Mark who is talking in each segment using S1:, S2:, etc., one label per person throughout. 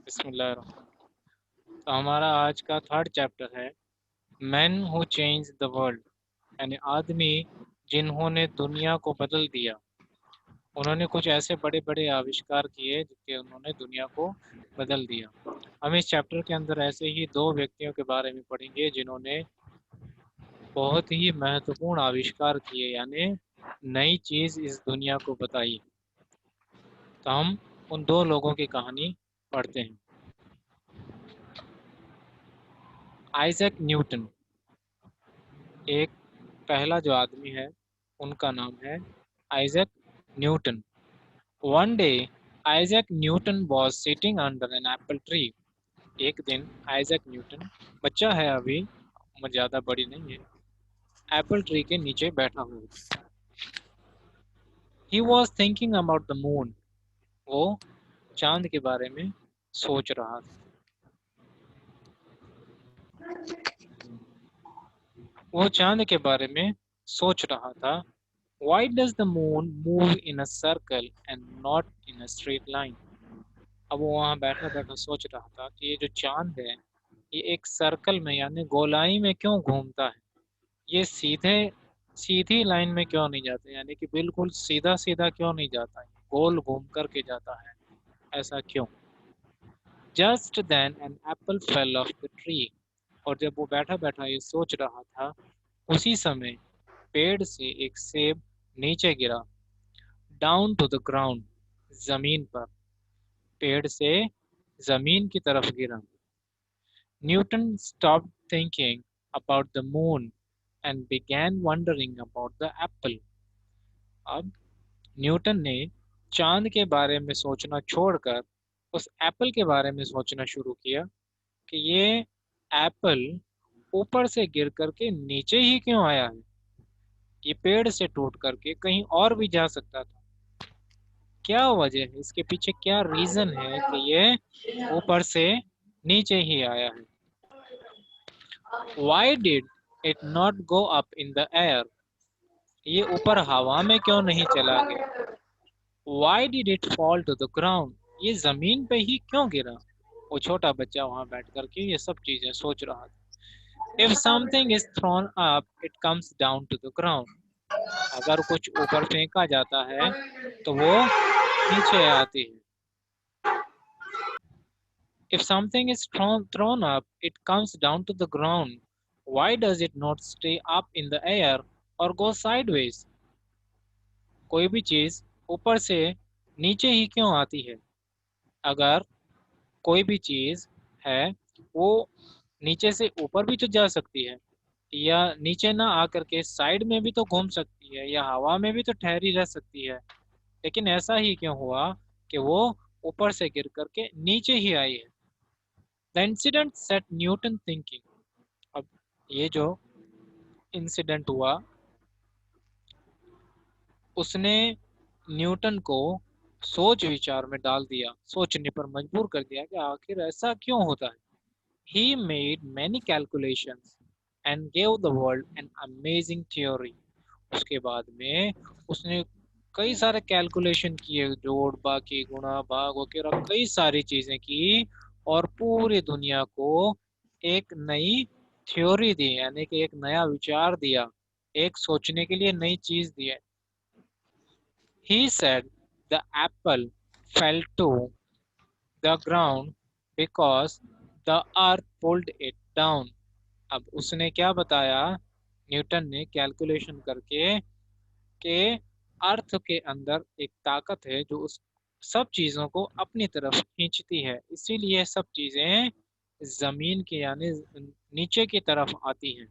S1: बिस्मिल्लाहिर्रहमानिर्रहीम। तो हमारा आज का थर्ड चैप्टर है man who change the world, यानी आदमी जिन्होंने दुनिया को बदल दिया। उन्होंने कुछ ऐसे बड़े बड़े आविष्कार किए जिसके उन्होंने दुनिया को बदल दिया। हम इस चैप्टर के अंदर ऐसे ही दो व्यक्तियों के बारे में पढ़ेंगे जिन्होंने बहुत ही महत्वपूर्ण आविष्कार किए, यानी नई चीज़ इस दुनिया को बताई। तो हम उन दो लोगों की कहानी पढ़ते हैं। आइजैक न्यूटन, एक पहला जो आदमी है उनका नाम है Isaac Newton. One day Isaac Newton was sitting under an apple tree. एक दिन आइजैक न्यूटन, बच्चा है अभी, उम्र ज़्यादा बड़ी नहीं है, एप्पल ट्री के नीचे बैठा हुआ। He was thinking about the moon. वो चांद के बारे में सोच रहा था। वो चांद के बारे में सोच रहा था। Why does the moon move in a circle and not in a straight line? अब वो वहाँ बैठा बैठा सोच रहा था कि ये जो चांद है ये एक सर्कल में यानी गोलाई में क्यों घूमता है, ये सीधी लाइन में क्यों नहीं जाता, यानी कि बिल्कुल सीधा सीधा क्यों नहीं जाता है, गोल घूम करके जाता है, ऐसा क्यों। Just then an apple fell off the tree. और जब वो बैठा बैठा ये सोच रहा था, उसी समय पेड़ से एक सेब नीचे गिरा। डाउन टू द ग्राउंड, जमीन पर, पेड़ से जमीन की तरफ गिरा। Newton stopped thinking about the moon and began wondering about the apple. अब न्यूटन ने चांद के बारे में सोचना छोड़कर उस एप्पल के बारे में सोचना शुरू किया कि ये एप्पल ऊपर से गिर करके नीचे ही क्यों आया है, ये पेड़ से टूट करके कहीं और भी जा सकता था। क्या वजह है, इसके पीछे क्या रीजन है कि ये ऊपर से नीचे ही आया है। Why did it not go up in the air? ये ऊपर हवा में क्यों नहीं चला गया। Why did it fall to the ground? ये जमीन पे ही क्यों गिरा। वो छोटा बच्चा वहां बैठ करके ये सब चीजें सोच रहा था। If something is thrown up, it comes down to the ground. अगर कुछ ऊपर फेंका जाता है तो वो नीचे आती है। If something is thrown up, it comes down to the ground. Why does it not stay up in the air or go sideways? कोई भी चीज ऊपर से नीचे ही क्यों आती है। अगर कोई भी चीज है वो नीचे से ऊपर भी तो जा सकती है, या नीचे ना आकर के साइड में भी तो घूम सकती है, या हवा में भी तो ठहरी रह सकती है। लेकिन ऐसा ही क्यों हुआ कि वो ऊपर से गिर करके नीचे ही आई है। The incident set Newton thinking. अब ये जो इंसिडेंट हुआ उसने न्यूटन को सोच विचार में डाल दिया, सोचने पर मजबूर कर दिया कि आखिर ऐसा क्यों होता है। He made many calculations and gave the world an amazing theory. उसके बाद में उसने कई सारे कैलकुलेशन किए, जोड़ बाकी गुणा भाग वगैरह कई सारी चीजें की, और पूरी दुनिया को एक नई थ्योरी दी, यानी कि एक नया विचार दिया, एक सोचने के लिए नई चीज दी है। He said the apple fell to the ground because the earth pulled it down. अब उसने क्या बताया, न्यूटन ने कैलकुलेशन करके, कि अर्थ के अंदर एक ताकत है जो उस सब चीजों को अपनी तरफ खींचती है, इसीलिए सब चीजें जमीन के यानी नीचे की तरफ आती हैं।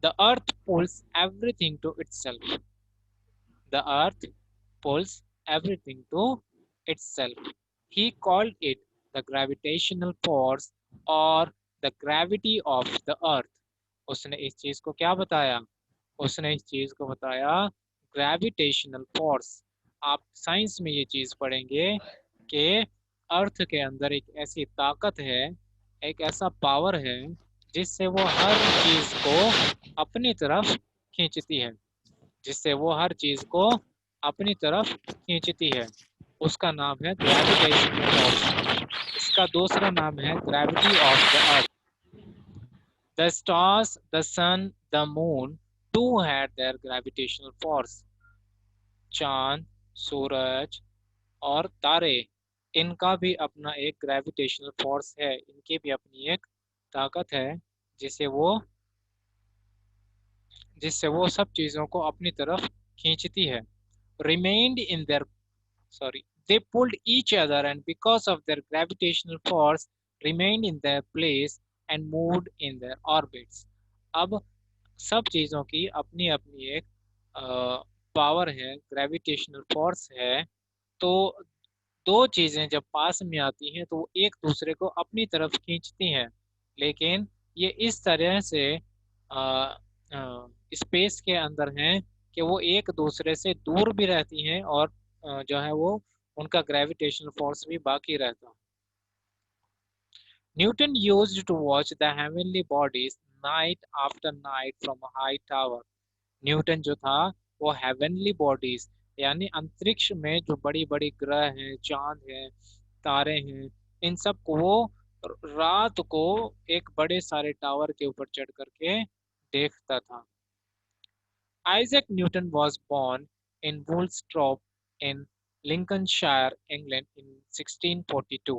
S1: The earth pulls everything to itself. The earth pulls everything to itself. He called it the gravitational force or the gravity of the earth. उसने इस चीज को क्या बताया, उसने इस चीज को बताया ग्रेविटेशनल फोर्स। आप साइंस में ये चीज पढ़ेंगे कि अर्थ के अंदर एक ऐसी ताकत है, एक ऐसा पावर है जिससे वो हर चीज को अपनी तरफ खींचती है, जिससे वो हर चीज को अपनी तरफ खींचती है। उसका नाम है ग्रेविटेशनल फोर्स। इसका दूसरा नाम है gravity of the earth. The stars, the sun, the moon too had their gravitational force. चांद, सूरज और तारे, इनका भी अपना एक ग्रेविटेशनल फोर्स है, इनकी भी अपनी एक ताकत है जिसे वो जिससे वो सब चीजों को अपनी तरफ खींचती है। Remained in their sorry they pulled each other and because of their gravitational force remained in their place and moved in their orbits। अब सब चीजों की अपनी अपनी एक पावर है, ग्रेविटेशनल फोर्स है। तो दो चीजें जब पास में आती हैं तो वो एक दूसरे को अपनी तरफ खींचती हैं, लेकिन ये इस तरह से स्पेस के अंदर हैं कि वो एक दूसरे से दूर भी रहती हैं और जो है वो उनका ग्रेविटेशनल फोर्स भी बाकी रहता है। Newton used to watch the heavenly bodies night after night from a high tower. Newton जो था वो हेवनली बॉडीज यानी अंतरिक्ष में जो बड़ी बड़ी ग्रह हैं, चांद हैं, तारे हैं, इन सब को वो रात को एक बड़े सारे टावर के ऊपर चढ़ करके देखता था। Isaac Newton was born in Woolsthorpe in Lincolnshire, England in 1642।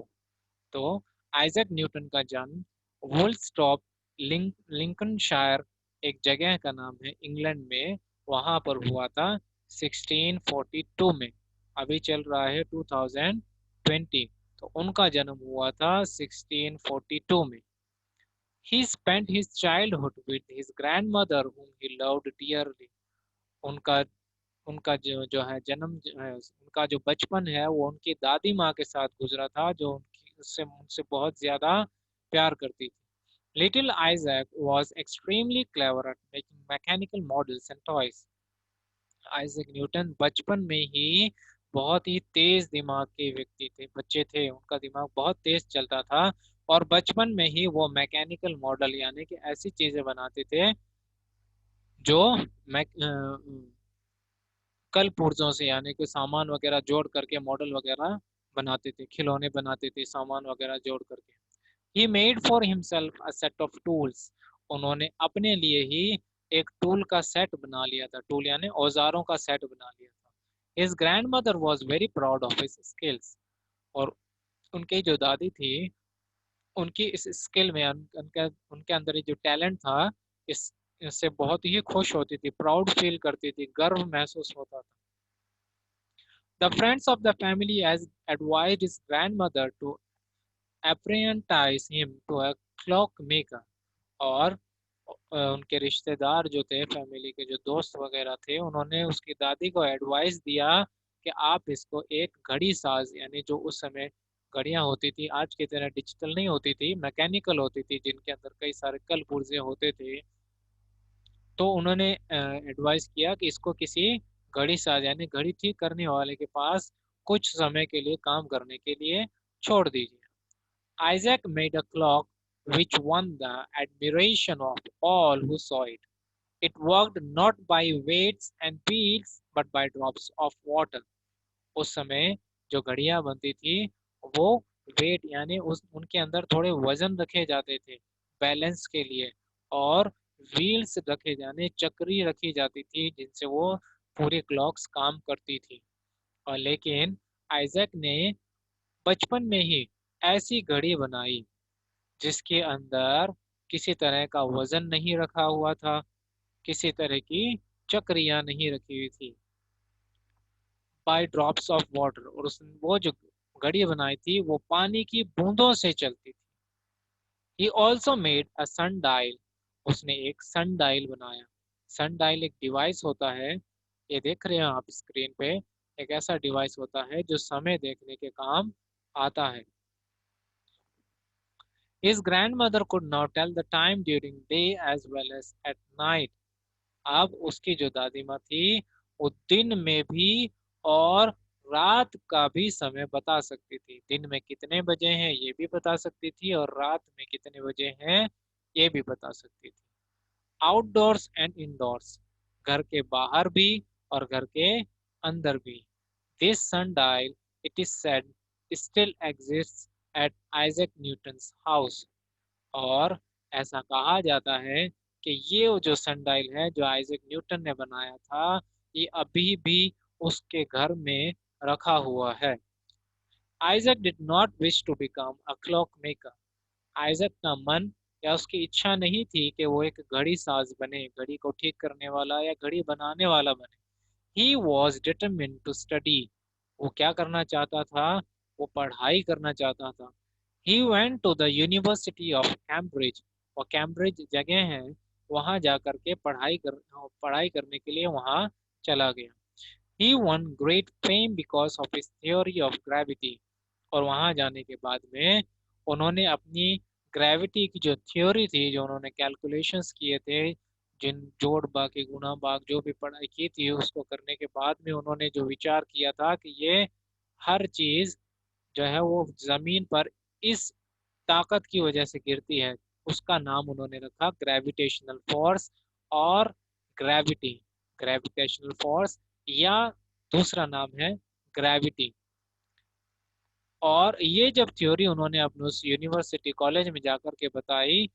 S1: तो आइजैक न्यूटन का जन्म वुलस्टॉप लिंकनशायर एक जगह का नाम है इंग्लैंड में, वहां पर हुआ था 1642 में। अभी चल रहा है 2020, तो उनका जन्म हुआ था 1642 में। He spent his childhood with his grandmother whom he loved dearly। उनका उनका जो है जन्म जो है, उनका जो बचपन है वो उनकी दादी माँ के साथ गुजरा था, जो उनकी उससे उनसे बहुत ज्यादा प्यार करती थी। Little Isaac was extremely clever at making mechanical models and toys। Isaac Newton बचपन में ही बहुत ही तेज दिमाग के व्यक्ति थे, बच्चे थे, उनका दिमाग बहुत तेज चलता था और बचपन में ही वो मैकेनिकल मॉडल यानी कि ऐसी चीजें बनाते थे जो कल पुर्जों से यानी कि सामान वगैरह जोड़ करके मॉडल वगैरह बनाते थे, खिलौने बनाते थे सामान वगैरह जोड़ करके। He made for himself a set of tools. उन्होंने अपने लिए ही एक टूल का सेट बना लिया था, टूल यानी औजारों का सेट बना लिया था। His grand mother was very proud of his skills. और उनकी जो दादी थी उनकी इस स्किल में उनके अंदर ये जो टैलेंट था इस इससे बहुत ही खुश होती थी, प्राउड फील करती थी, गर्व महसूस होता था। The friends of the family has advised his grandmother to apprentice him to a clockmaker। और उनके रिश्तेदार जो थे, फैमिली के जो दोस्त वगैरह थे, उन्होंने उसकी दादी को एडवाइस दिया कि आप इसको एक घड़ी साज यानी जो उस समय घड़ियां होती थी आज की तरह डिजिटल नहीं होती थी, मैकेनिकल होती थी जिनके अंदर कई सारे कल पुर्जे होते थे, तो उन्होंने एडवाइस किया कि इसको किसी घड़ी साज यानी घड़ी ठीक करने वाले के पास कुछ समय के लिए काम करने के लिए छोड़ दीजिए। Isaac made a clock which won the admiration of all who saw it। It worked not by weights and beats but by drops of water। उस समय जो घड़ियां बनती थी वो वेट यानी उस उनके अंदर थोड़े वजन रखे जाते थे बैलेंस के लिए, और व्हील्स रखे जाने चक्री रखी जाती थी जिनसे वो पूरी क्लॉक्स काम करती थी। और लेकिन आइजैक ने बचपन में ही ऐसी घड़ी बनाई जिसके अंदर किसी तरह का वजन नहीं रखा हुआ था, किसी तरह की चक्रियां नहीं रखी हुई थी, बाय ड्रॉप्स ऑफ वाटर। और उस वो जो घड़ी बनाई थी वो पानी की बूंदों से चलती थी। He also made a sundial. उसने एक सन डायल बनाया। सन डायल एक डिवाइस होता है, ये देख रहे हैं आप स्क्रीन पे, एक ऐसा डिवाइस होता है जो समय देखने के काम आता है। His grandmother could now tell the time during day as well as at night। अब उसकी जो दादी माँ थी वो दिन में भी और रात का भी समय बता सकती थी। दिन में कितने बजे हैं ये भी बता सकती थी और रात में कितने बजे हैं ये भी बता सकती थी। आउटडोर्स एंड इंडोर्स, घर के बाहर भी और घर के अंदर भी। This sundial, it is said, still exists at Isaac Newton's house. और ऐसा कहा जाता है कि ये जो सनडायल है जो आइजैक न्यूटन ने बनाया था, ये अभी भी उसके घर में रखा हुआ है। Isaac did not wish to become a clock maker. Isaac का मन या उसकी इच्छा नहीं थी कि वो एक घड़ी साज बने, घड़ी को ठीक करने वाला या घड़ी बनाने वाला बने। He was determined to study. वो क्या करना चाहता था? वो पढ़ाई करना चाहता था। He went to the university of Cambridge. और कैम्ब्रिज जगह है, वहां जाकर के पढ़ाई करने के लिए वहां चला गया। He won great fame because of his theory of gravity. और वहां जाने के बाद में उन्होंने अपनी ग्रेविटी की जो थ्योरी थी, जो उन्होंने कैलकुलेशंस किए थे, जिन जोड़ बाकी गुणा भाग जो भी पढ़ाई की थी, उसको करने के बाद में उन्होंने जो विचार किया था कि ये हर चीज जो है वो जमीन पर इस ताकत की वजह से गिरती है, उसका नाम उन्होंने रखा ग्रेविटेशनल फोर्स। और ग्रेविटी, ग्रेविटेशनल फोर्स, या दूसरा नाम है ग्रेविटी। और ये जब थ्योरी उन्होंने अपने उस यूनिवर्सिटी कॉलेज में जाकर के बताई,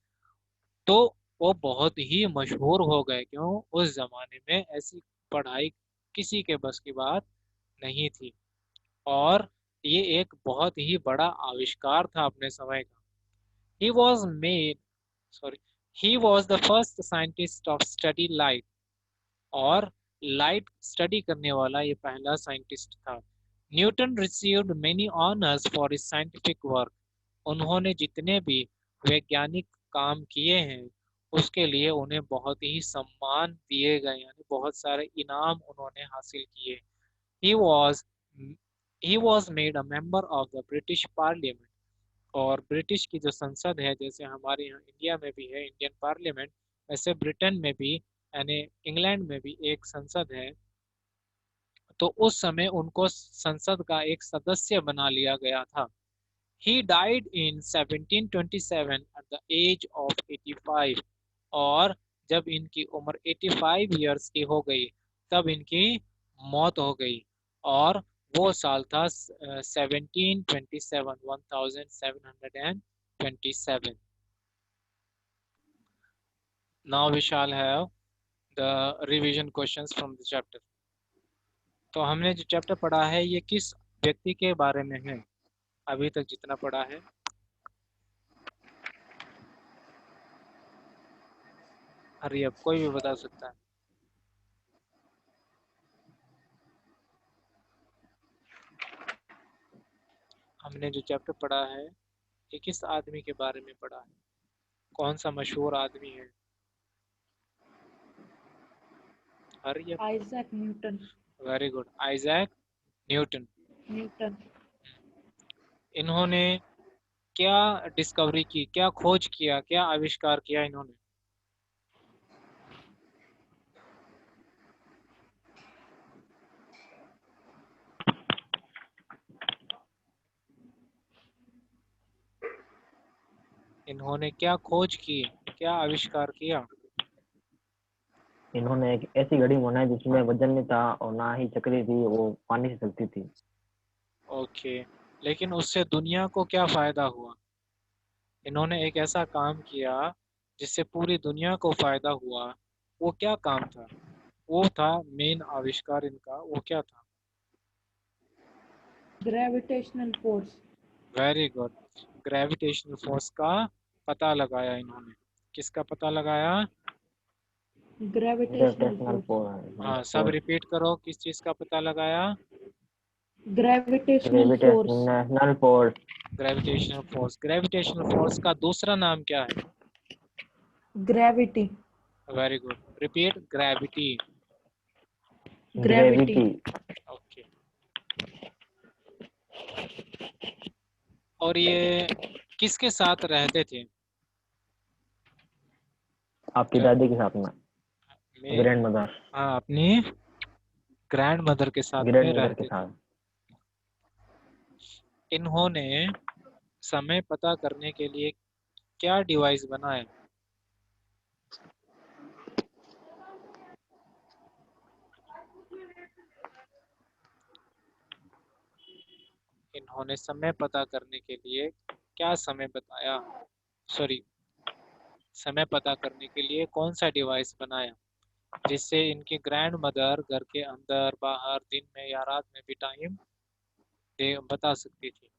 S1: तो वो बहुत ही मशहूर हो गए। क्यों? उस जमाने में ऐसी पढ़ाई किसी के बस की बात नहीं थी। और ये एक बहुत ही बड़ा आविष्कार था अपने समय का। He was made sorry he was the first scientist of study light. और लाइट स्टडी करने वाला ये पहला साइंटिस्ट था। Newton received many honours for his scientific work. उन्होंने जितने भी वैज्ञानिक काम किए हैं, उसके लिए उन्हें बहुत ही सम्मान दिए गए, यानी बहुत सारे इनाम उन्होंने हासिल किए। He was he was made a member of the British parliament. और ब्रिटिश की जो संसद है, जैसे हमारे यहाँ इंडिया में भी है इंडियन पार्लियामेंट, वैसे ब्रिटेन में भी यानी इंग्लैंड में भी एक संसद है। तो उस समय उनको संसद का एक सदस्य बना लिया गया था। He died in 1727 at the age of 85। और जब इनकी उम्र 85 ईयर्स की हो गई, तब इनकी मौत हो गई। और वो साल था 1727, 1727। Now we shall have the revision questions from the chapter। तो हमने जो चैप्टर पढ़ा है ये किस व्यक्ति के बारे में है? अभी तक जितना पढ़ा है, अरे अब कोई भी बता सकता है। हमने जो चैप्टर पढ़ा है ये किस आदमी के बारे में पढ़ा है? कौन सा मशहूर आदमी है? अरे
S2: Isaac Newton.
S1: Very good, Isaac Newton.
S2: Newton.
S1: इन्होंने क्या डिस्कवरी की, क्या खोज किया, क्या आविष्कार किया इन्होंने? इन्होंने क्या खोज की, क्या आविष्कार किया?
S3: इन्होंने एक ऐसी घड़ी बनाई जिसमें वजन नहीं था और ना ही चक्री थी, वो पानी से चलती थी।
S1: ओके, लेकिन उससे दुनिया को क्या फायदा हुआ? इन्होंने एक ऐसा काम किया जिससे पूरी दुनिया को फायदा हुआ। वो क्या काम था? वो था मेन आविष्कार इनका, वो क्या था?
S2: Gravitational force.
S1: Very good, gravitational force का पता लगाया इन्होंने। किसका पता लगाया?
S2: Gravitational
S3: gravitational
S2: force.
S1: हाँ, सब
S3: फोर्स।
S1: रिपीट करो, किस चीज का पता लगाया?
S2: Gravitational force.
S3: Gravitational force.
S1: Gravitational force. Gravitational force का दूसरा नाम क्या है?
S2: Gravity.
S1: Very good, repeat, gravity.
S2: Gravity.
S3: Gravity.
S1: Okay. और ये किसके साथ रहते थे?
S3: आपकी
S1: जो
S3: दादी के साथ में।
S1: में
S3: ग्रैंड मदर।
S1: हाँ, अपनी ग्रैंड मदर के साथ में
S3: ग्रैंड मदर के
S1: रहते थे।
S3: साथ।
S1: इन्होंने समय पता करने के लिए क्या डिवाइस बनाया? इन्होंने समय पता करने के लिए क्या समय बताया, सॉरी, समय पता करने के लिए कौन सा डिवाइस बनाया जिससे इनकी ग्रैंड मदर घर के अंदर बाहर दिन में या रात में भी टाइम बता सकती थी।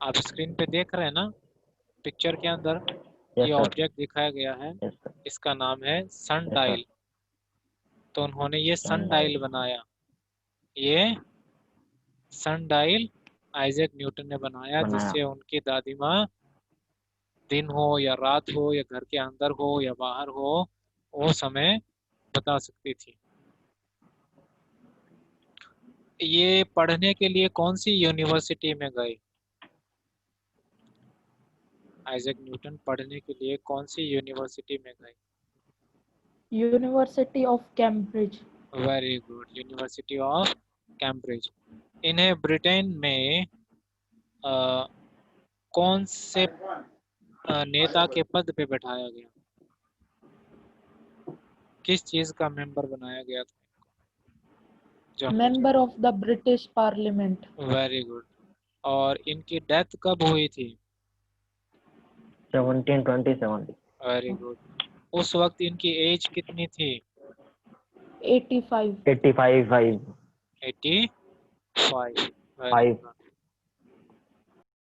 S1: आप स्क्रीन पे देख रहे हैं ना, पिक्चर के अंदर
S3: यस
S1: ये
S3: सर,
S1: ऑब्जेक्ट दिखाया गया है,
S3: यस सर,
S1: इसका नाम है सन
S3: यस
S1: डायल।
S3: सर।
S1: तो उन्होंने ये सन
S3: सन
S1: डायल
S3: डायल।
S1: बनाया, ये सन डायल आइजैक न्यूटन ने बनाया,
S3: बनाया।
S1: जिससे उनकी दादी माँ दिन हो या रात हो या घर के अंदर हो या बाहर हो, वो समय बता सकती थी। ये पढ़ने के लिए कौन सी यूनिवर्सिटी में गए, आइजैक न्यूटन पढ़ने के लिए कौन सी यूनिवर्सिटी में गए?
S2: University of Cambridge.
S1: Very good, university of Cambridge. इन्हें ब्रिटेन में कौन से नेता के पद पे बैठाया गया, किस चीज का मेंबर बनाया गया था इनको?
S2: Member of the British parliament.
S1: Very good. और इनकी डेथ कब हुई थी?
S3: 1727।
S1: Very good. उस वक्त इनकी एज कितनी थी?
S2: 85।
S3: 85 5।
S1: 85। वेरी
S3: 5।
S1: गुड।